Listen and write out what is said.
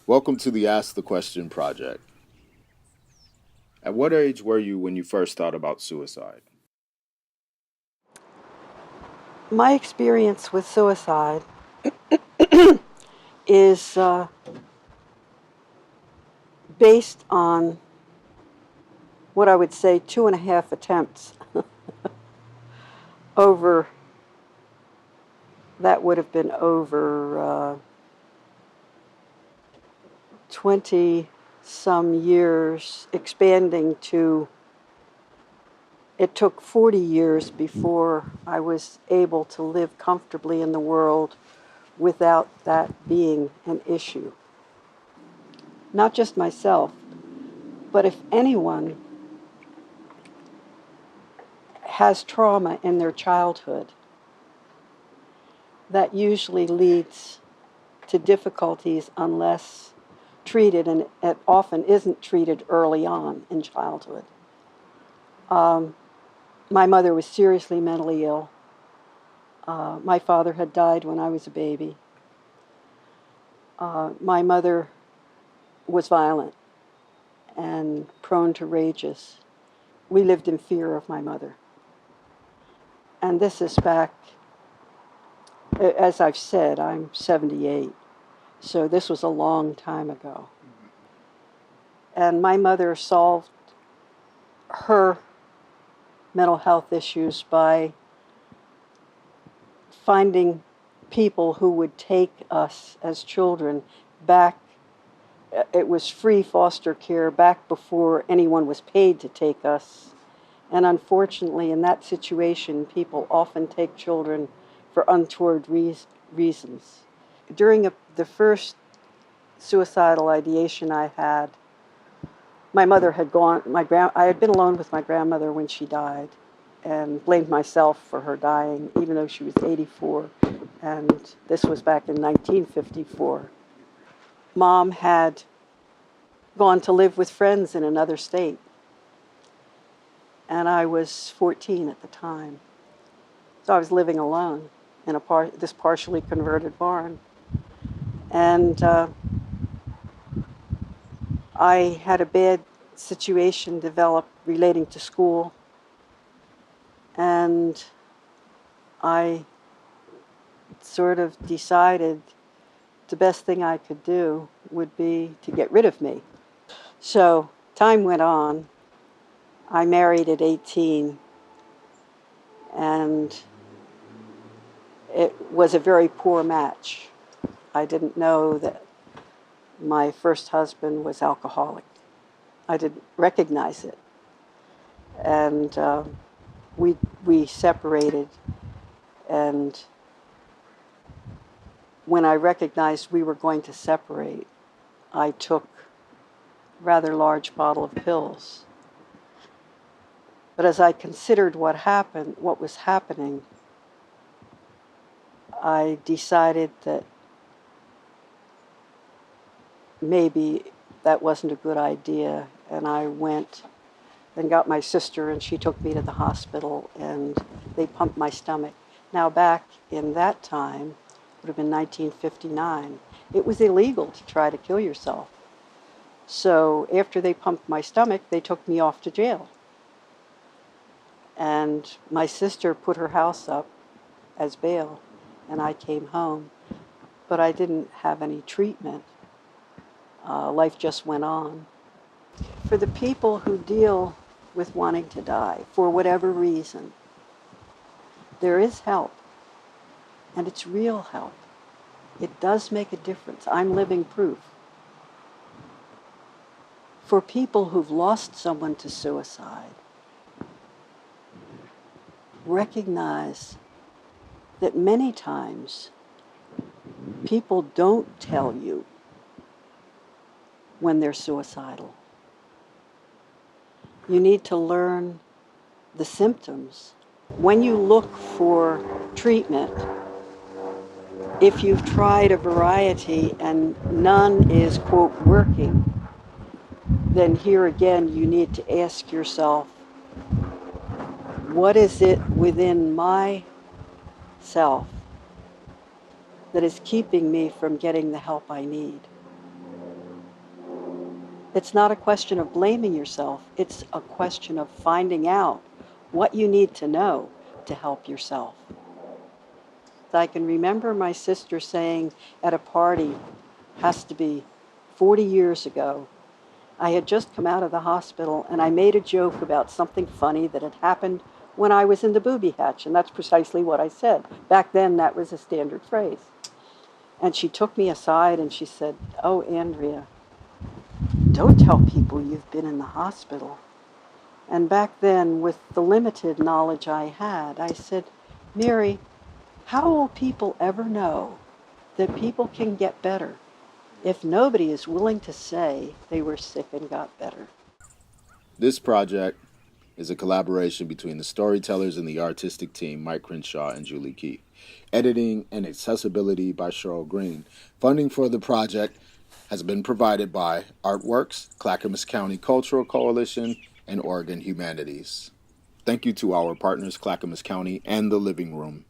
Welcome to the Ask the Question project. At what age were you when you first thought about suicide? My experience with suicide is based on what I would say 2.5 attempts over, that would have been over 20 some years, expanding to, it took 40 years before I was able to live comfortably in the world without that being an issue. Not just myself, but if anyone has trauma in their childhood, that usually leads to difficulties unless treated, and it often isn't treated early on in childhood. Um, my mother was seriously mentally ill. My father had died when I was a baby. My mother was violent and prone to rages. We lived in fear of my mother. And this is back, as I've said, I'm 78. So this was a long time ago. And my mother solved her mental health issues by finding people who would take us as children back. It was free foster care back before anyone was paid to take us. And unfortunately, in that situation, people often take children for untoward reasons. During the first suicidal ideation I had, my mother had gone, I had been alone with my grandmother when she died and blamed myself for her dying, even though she was 84. And this was back in 1954. Mom had gone to live with friends in another state, and I was 14 at the time. So I was living alone in this partially converted barn. And I had a bad situation develop relating to school, and I sort of decided the best thing I could do would be to get rid of me. So time went on. I married at 18, and it was a very poor match. I didn't know that my first husband was alcoholic. I didn't recognize it. And we separated, and when I recognized we were going to separate, I took a rather large bottle of pills. But as I considered what was happening, I decided that maybe that wasn't a good idea, and I went and got my sister, and she took me to the hospital, and they pumped my stomach. Now, back in that time, would have been 1959, it was illegal to try to kill yourself. So after they pumped my stomach, they took me off to jail. And my sister put her house up as bail, and I came home. But I didn't have any treatment. Life just went on. For the people who deal with wanting to die, for whatever reason, there is help, and it's real help. It does make a difference. I'm living proof. For people who've lost someone to suicide, recognize that many times people don't tell you when they're suicidal. You need to learn the symptoms. When you look for treatment, if you've tried a variety and none is, quote, working, then here again you need to ask yourself, what is it within myself that is keeping me from getting the help I need? It's not a question of blaming yourself, it's a question of finding out what you need to know to help yourself. I can remember my sister saying at a party, has to be 40 years ago, I had just come out of the hospital and I made a joke about something funny that had happened when I was in the booby hatch, and that's precisely what I said. Back then, that was a standard phrase. And she took me aside and she said, "Oh, Andrea, don't tell people you've been in the hospital." And back then, with the limited knowledge I had, I said, "Mary, how will people ever know that people can get better if nobody is willing to say they were sick and got better?" This project is a collaboration between the storytellers and the artistic team, Mike Crenshaw and Julie Keith. Editing and accessibility by Cheryl Green. Funding for the project has been provided by Artworks, Clackamas County Cultural Coalition, and Oregon Humanities. Thank you to our partners, Clackamas County and the Living Room.